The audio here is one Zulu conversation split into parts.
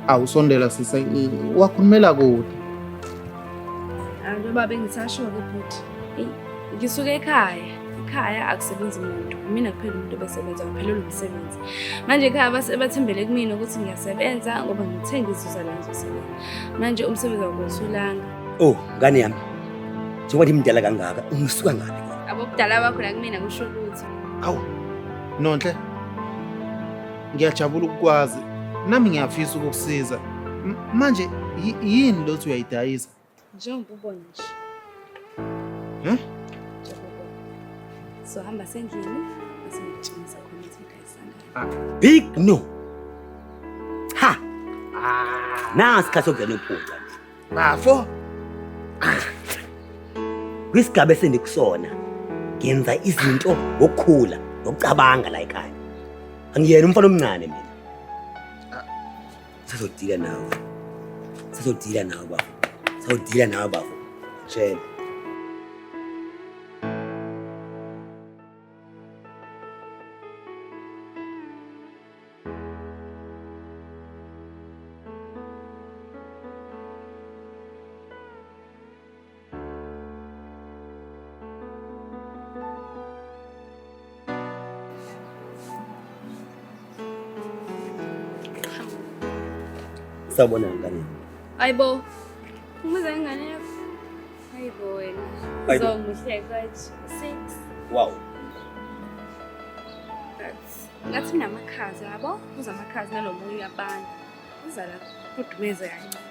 Awusondela sisa wakhulumela kude. Njengoba bengisasho-ke futhi, ngisuke ekhaya akusebenzi umuntu, mina kuphela umuntu obesebenza, ngiphelelwe umsebenzi. Manje ekhaya bathembele kumina ukuthi ngiyasebenza ngoba ngithe ngizuza la ngizosebenza. Manje umsebenzi awukuthulanga. Oh, ngane yami. Njengoba ndimdala kangaka, ungisuka ngaphi kona? Abobudala bakho la kumina kusho lutho. Awu, Nonhle. Ngiyajabula ukukwazi. Nami ngiyafisa ukukusiza. Manje yini lo uyayidayisa? Njengoba ubona nje. So hamba sendlini bese ngitshengisa khona ukuthi ngidayisana. Big no. Ha. Nasi isikhathi sokuvela uphupha. Bafo. Kwisigaba esendikusona ngenza izinto ngokukhula nokucabanga la ekhaya. Angiyena umfana omncane mina. Sizodila nawe. Sizodila nawe bafo. Sizodila nawe bafo. Shela. Sabona ngane. Hayibo. Umuza ingane yakho. Hayibo wena. Hayibo. Uzomuhle kathi 6. Wow. Ngathi namakhazi yabo, uzamakhazi nalomunye uyabantu. Uzala kudumeze kancane.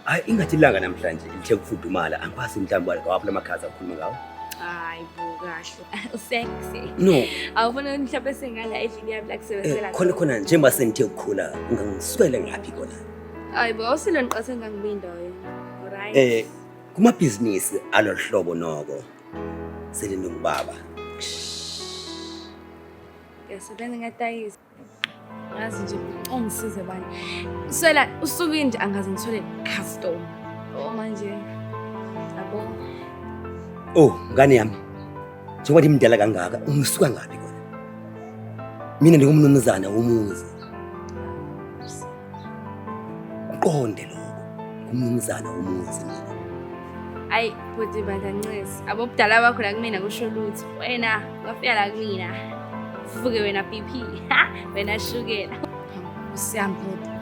Hayi ingathi ilanga namhlanje lithe kufudumala angikwazi mhlawumbe wapha lamakhaza akhuluma ngawo. Hayibo kahle. Usexy. No. Awufuna mhlawumbe sengala endlini yami la kusebenzela. Khona njengoba sengithe ukukhula ungangiswele ngaphi kona. Hayibo awusilo niqase ngangibinda wena. Alright. Kumabhizinisi aloluhlobo noko sele nongubaba. Yasebenza ngatayisi. Ngazi nje ungisize bani. Uswela usuke nje angaze ngithole custom. Manje yabo. Oh, ngane yami. Njengoba ndimdala kangaka, ungisuka ngaphi kona? Mina ngingumnumzana womuzi. Uqonde lokho. Umnumzana womuzi mina. Ayi, futhi bandancesi. Abobudala bakho la kumina kusho lutho. Wena ngafika la kumina. Fuke wena BP. Wena shukela. Usiyambuda.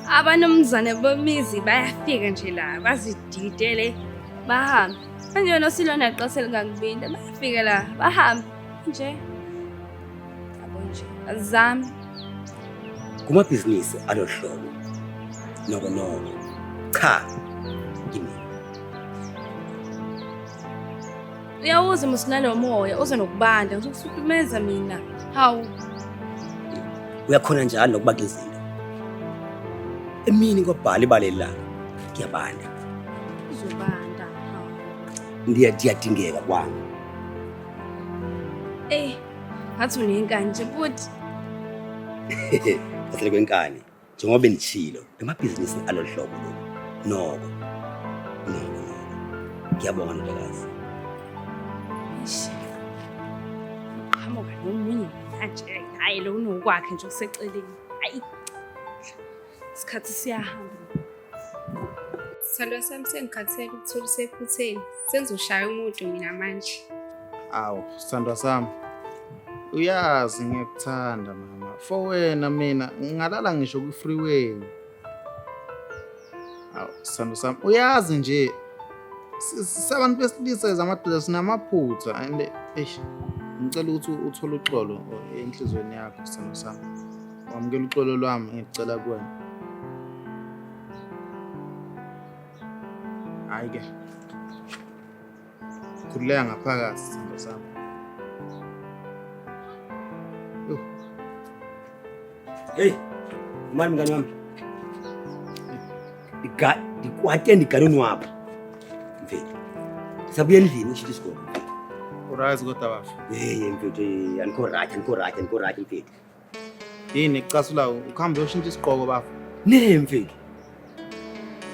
Abanomzane bemizi bayafika nje la, bazididele, bahambe. Manje wena usilona qasela ngangibinda, bayafika la, bahambe nje. Yabo nje. Azami. Kumabhizinisi aloluhlobo noko. Cha. Kimi. Uyawuza musinalo moya, uze nokubanda, uzokusukumeza mina. Hawu. Uyakhona njalo nokuba izinto. Emini kwabhala ibale la. Ngiyabanda. Uzobanda. Ndiyadingeka kwami. Ngathi unenkani nje futhi. Asele kwenkani. Njengoba benitshilo, emabhizinisi aloluhlobo noko. Ngiyabonga ndodakazi. Qamuka nomunye manje hayi lo unokwakhe nje useceleni. Hayi. Isikhathi siyahamba. Sithandwa sami sengikhathele ukuthola usephutheni. Sengizoshaya umuntu mina manje. Awu, sithandwa sami. Uyazi ngiyakuthanda mama. For wena mina ngalala ngisho ku-freeway. Awu, sithandwa sami. Uyazi nje sabantu besilisa zamadoda sinamaphutha and ngicela ukuthi uthole uxolo enhlizweni yakho sithandwa sami. Wamukela uxolo lwami ngicela kuwena. Hayi ke. Khuleka ngaphakathi sithandwa sami. Hey, mngani wami. Ndikwate ndiganuni wapha. Mfethu. Sabuye endlini ushithi isikolo. Uright kodwa bafu. Mfethu, aniko right mfethu. Yini kucasula ukuhamba uyoshintsha isigqoko bafu? Mfethu.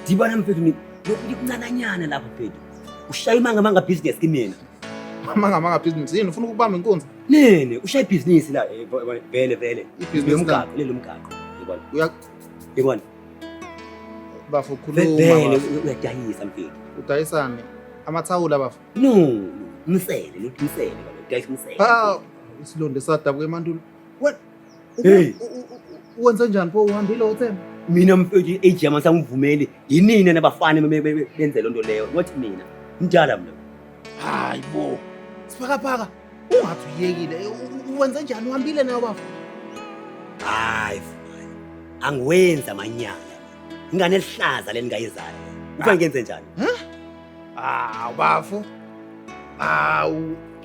Dibana mfethu ngikuncananyana lapha mfethu. Ushaya imanga business kimi mina. Manga business yini ufuna ukubamba inkunzi? Ushaya business la vele. Ibhizinisi lomgaqo. Yibona. Bafo khuluma Vele bafo. uyadayisa mfethu. Udayisane amathawula bafo. No, umsele, lo umsele, udayisa umsele. Ha, isilonde sadabuka emandulo. Hey. Wenza njani pho uhambile uThemba? Mina mfethu age yami sangivumeli. Yinini nabafana benze lonto leyo. Wathi mina njala mina. Hayi bo. Siphakaphaka. Ungathi uyekile. Wenza njani uhambile nayo bafo? Hayi. Angiwenza amanyala. Ingane elihlaza lengayizayo. Ufike ngenze njani? Bafo.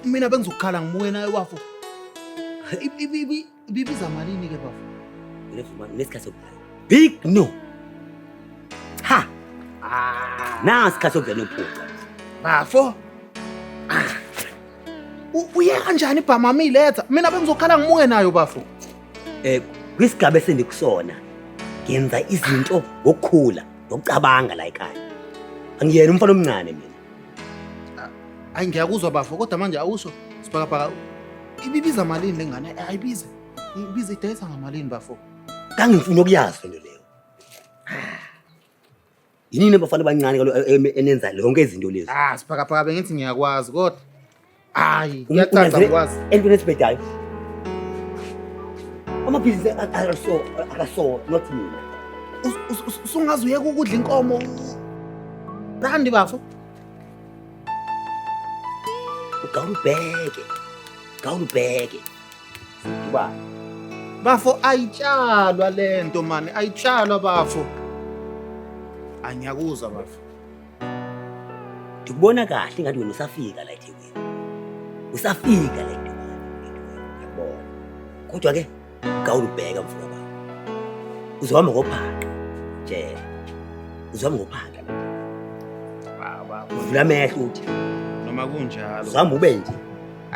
Mina bengizokukhala ngimuye nayo bafo. Ibiza malini ke bafo? Nesikhathi sokudlala. Big no. Ha. Nasi isikhathi sokudlala nophupha. Bafo. Uye kanjani ibhama miletha? Mina bengizokhala ngimuye nayo bafo. Kwisigaba esendikusona ngenza izinto ngokukhula, ngokucabanga la ekhaya. Angiyena umfana omncane mina. Hayi ngiyakuzwa bafo kodwa manje awusho siphakaphaka. Ibiza malini lengane? Ayibize. Ibiza idayisa ngamalini bafo? Kangifuna ukuyazi lento leyo. Yini abafana abancane enenza lonke izinto lezi? Siphakaphaka bengithi ngiyakwazi kodwa hayi ngiyacaca ngikwazi. Entweni esibhedayo. Amabhizinisi akaso not mina. Usungaze uyeke ukudla inkomo. Randi bafo. Gawulubheke. Siduba. Bafo ayitshalwa lento mani, ayitshalwa bafo. Anyakuzwa bafo. Ndikubona kahle ngathi wena usafika la eThekwini. Usafika la eThekwini. Yabona. Kodwa ke gawulubheka mfowethu baba. Uzohamba ngophaka. Nje. Uzohamba ngophaka la. Baba. Uvula amehlo uthi Noma kunjalo. uzohamba ube nje.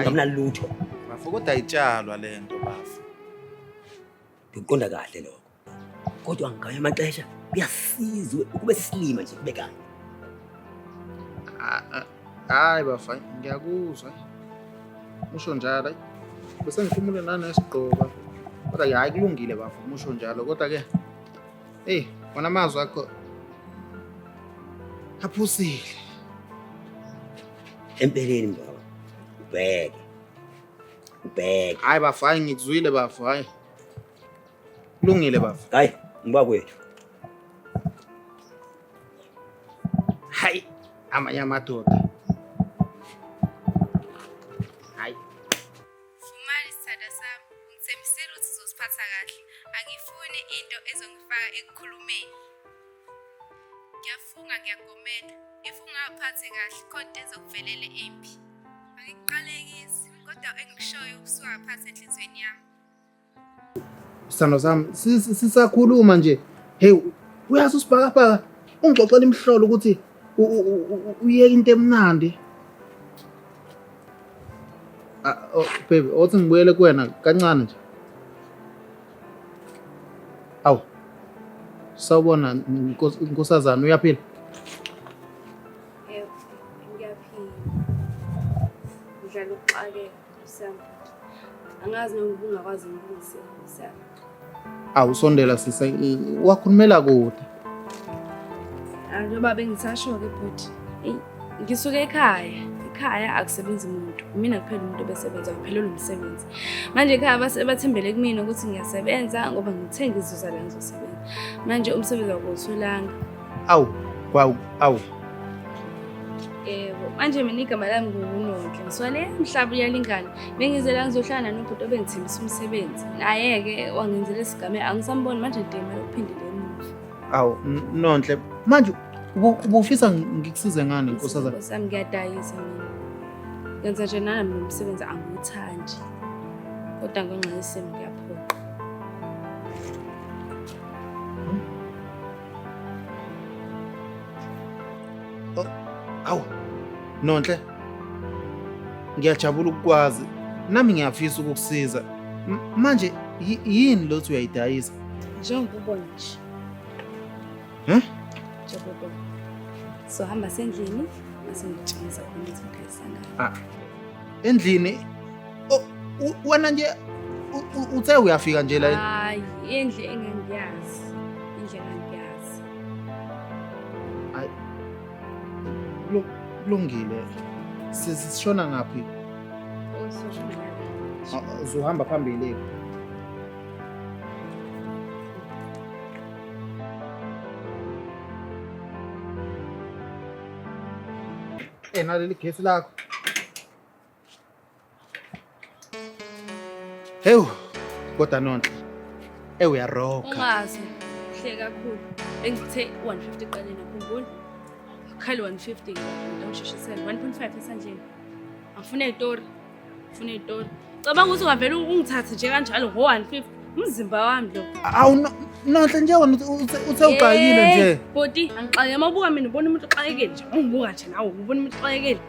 Ngamna lutho. Bafo kodwa ayitshalwa lento bafo. Ngiqonda kahle lokho. Kodwa ngaya amaxesha kuyasizwe ukube sisilima nje kube kanye. Hayi bafana ngiyakuzwa. Usho njalo bese ngikhumule nana esigqoka. Kodwa ke hayi kulungile bafo umusho njalo kodwa ke wona amazwi akho aphusile. Empeleni baba. Ubheke. Hayi bafo hayi ngikuzwile bafo hayi. Kulungile bafo. Hayi mba kwethu. Hayi amanye amadoda. Hayi. Fumani sithanda sami, ngithembisile ukuthi sizosiphatha kahle. Angifuni into ezongifaka ekukhulumeni. Ngiyafunga ngiyagomela. If ungaphathi kahle kodwa ezokuvelela empi. Angikuqalekisi kodwa engikushoyo kusuka phansi enhlizweni yami. Sithando sami sisakhuluma nje. Hey uyazi usibhakabhaka ungixoxela imhlolo ukuthi uyeke into emnandi. Baby othi ngibuyele kuwena kancane nje. Awu. Sawubona inkosazana uyaphila? Ngiyaphila. Ngidlala ukuxakeka Sami. Angazi noma ungakwazi ngikuse Sami. Awusondela sisa wakhulumela kude. Njengoba bengisasho ke bhuti. Ngisuke ekhaya akusebenzi umuntu. Mina kuphela umuntu obesebenza kuphelele umsebenzi. Manje ekhaya bathembele kumina ukuthi ngiyasebenza ngoba ngithenga izuza la ngizosebenza. Manje umsebenzi awuthulanga. Awu. Yebo, manje mina igama lami nguNonhle. Ngiswale emhlaba uyalingana. Bengizela ngizohlala nobhuti obengithembisa umsebenzi. Naye-ke wangenzela isigame angisamboni manje ndima ukuphindela emuva. Awu Nonhle manje ubufisa ngikusize ngani inkosazana? Sami ngiyadayisa mina. Ngenza nje nami nomsebenzi angiwuthandi. Kodwa ngenxa yesimo ngiyaphoqa. Awu Nonhle ngiyajabula ukukwazi nami ngiyafisa ukukusiza manje yini lo uyayidayisa Njengoba nje njengoba so hamba sendlini mase ngitshengisa ukuthi ngiyisana endlini wena nje uthe uyafika nje la hayi endle engiyazi indlela engiyazi kulungile. Sishona ngaphi? Uzohamba phambili. Naleli gesi lakho. Hewu, kodwa Nonhle. Uyaroka. Ungazi, hle kakhulu. Engithe 150 qaleni akhumbula. Khali 150 ngiyawushishisela 1.5 esandleni. Angifuna izitori. Ngifuna izitori. Cabanga ukuthi ungavela ungithathe nje kanjalo ngo150 umzimba wami lo. Awu Nonhle nje wena uthe uqayile nje. Boti, angixake mabuka mina ubona umuntu uxakekile nje. Ungibuka nje nawe ubona umuntu uxakekile.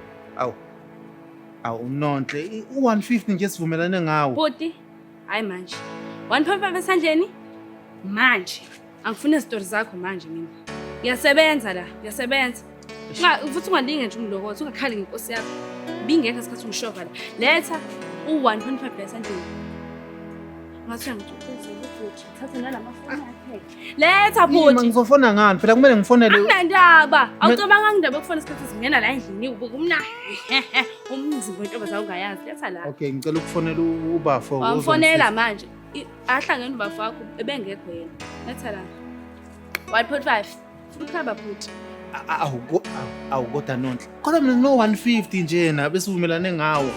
Awu Nonhle u150 nje sivumelane ngawo. Boti, hayi manje. 1.5 esandleni manje. Angifuna izitori zakho manje mina. Ngiyasebenza la, ngiyasebenza. Futhi ungalinge nje umlokotho, ungakhali ngenkosi yakho. Bingekho isikhathi ungishoka la. Letha u1.5 esandleni. Ngathi ngicuphuze ukuthi thatha nalamafoni akhe. Letha Mina bhuti. ngizofona ngani? Phela kumele ngifonele. Akunandaba. Awucabanga ngindaba ukufona isikhathi singena la endlini ubuka umna. Umzimba wentombazana ungayazi. Letha la. Okay, ngicela ukufonela ubafo. Wamfonela manje. Ahlangene ubafo wakho ebengekho yena. Letha la. 1.5. Ukhaba bhuti. Awu kodwa Nonhle. Kodwa mina no 150 nje na bese uvumelane ngawo.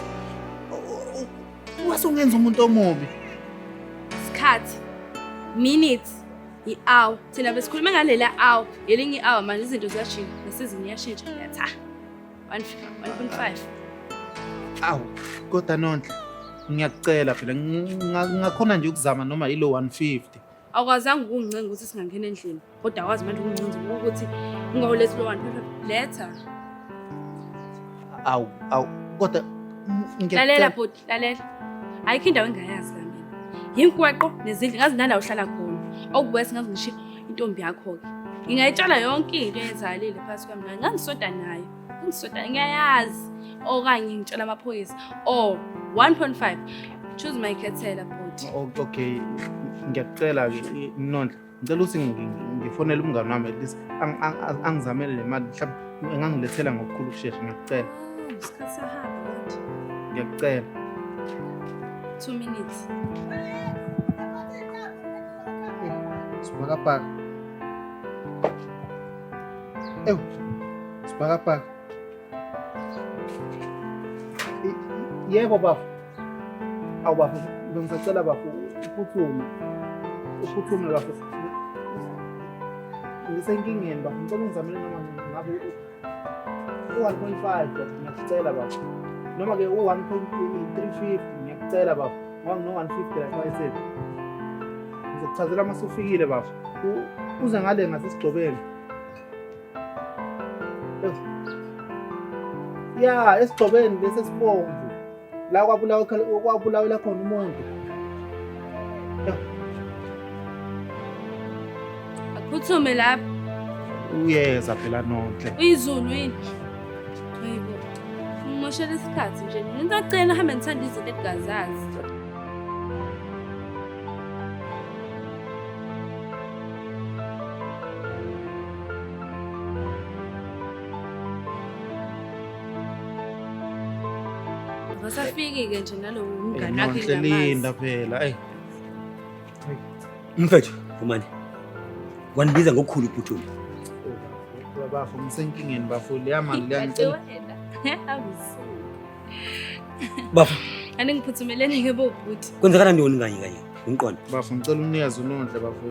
Wasungenza umuntu omubi. Isikhathi. Minutes. I-hour. Thina besikhuluma ngalela hour. Yelinye i-hour manje izinto ziyashintsha. Nesizini iyashintsha. Letha. 1.5. Awu kodwa Nonhle. Ngiyakucela phela ngakhona nje ukuzama noma yilo 150. Awukwazanga ukungincenga ukuthi singangena endlini. Kodwa akwazi manje ukungincenza ukuthi ungawulethi lo 1.5. Letha. Awu kodwa Lalela bhuti, lalela. Ayikho indawo engayazi la mina. Yimgwaqo nezindlu ngazi nala uhlala khona. Okubuye singazi ngisho intombi yakho ke. Ngingayitshala yonke into eyenzalile phakathi kwami nayo. Ngangisoda nayo. Ngisoda ngiyayazi. Okanye ngitshela amaphoyisa. 1.5. Choose my khethela bhuti. Okay, ngiyakucela ke Nonhle. Ngicela ukuthi ngifonele umngane wami at least angizamele le mali mhlawumbe engangilethela ngokukhulu ukusheshsha ngiyakucela. Isikhathi sahamba manje. Ngiyakucela. 2 minutes. Sibhakabhaka. Sibhakabhaka. Yebo bafo. Awu bafo, ngisacela bafo uphuthume bafo. Ngisenkingeni bafo, ngicela ungizamele noma ngabe u1.5 bafo, ngiyacela bafo. Noma ke u1.350 ngiyacela bafo. Ngoba no 150 la kwayise. Ngizokuchazela mase ufikile bafo. Uze ngale ngasesigcobeni. Ya, esigcobeni bese sibomvu. La kwabulawa khona umuntu. Aphuthume lapha. Uyeza phela Nonhle. Uyizulu yini? Hayibo. Ngimoshela isikhathi nje. Ngicela hambe ngithanda izinto engazazi. Ngasafiki-ke nje nalo umngane wakhe Nonhle linda phela. Ey. Mfethu, umani. Wanibiza ngokukhulu uphuthume. Bafo ngisenkingeni bafo leya mali liyanicela. Bafo, Ane ngiphuthumelene ke bobhuti. kwenzakala ntoni kanye? Ungiqonda. Bafo ngicela unikeze uNonhle bafo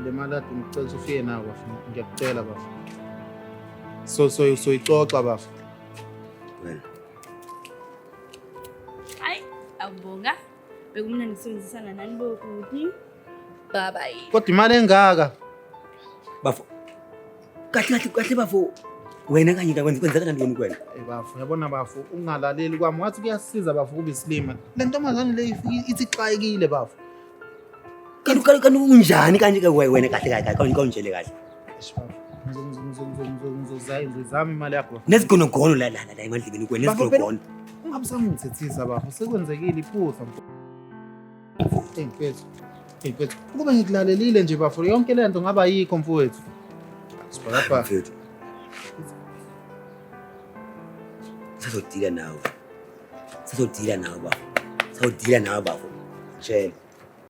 le mali ade ngicela ufike nayo bafo ngiyakucela bafo. So ixoxa bafo. Wena. Hayi, awubonga. Bekumnandi ngisebenzisana nani bobhuti. Bye bye. Kodwa imali engaka. Bafo. Kahle bafo. Wena kanye kwenzakala ntoni kwena? Bafo yabona bafo ungalaleli kwami wathi kuyasiza bafo kube isilima. Le ntombazane le ithi xayekile bafo. Kanti unjani kanje ke wena kahle kawunjele kahle. Ngizozama imali yakho. Nezigonogono la emandleni kwena nezigonogono. Ungabusanga ngithethisa bafo sekwenzekile iphutha. Mfethu. Kube ngikulalelile nje bafo yonke le nto ngaba yikho mfowethu. Sibhakabhaka. Sazodila nawe bafo. Sazodila nawe bafo. Tshela.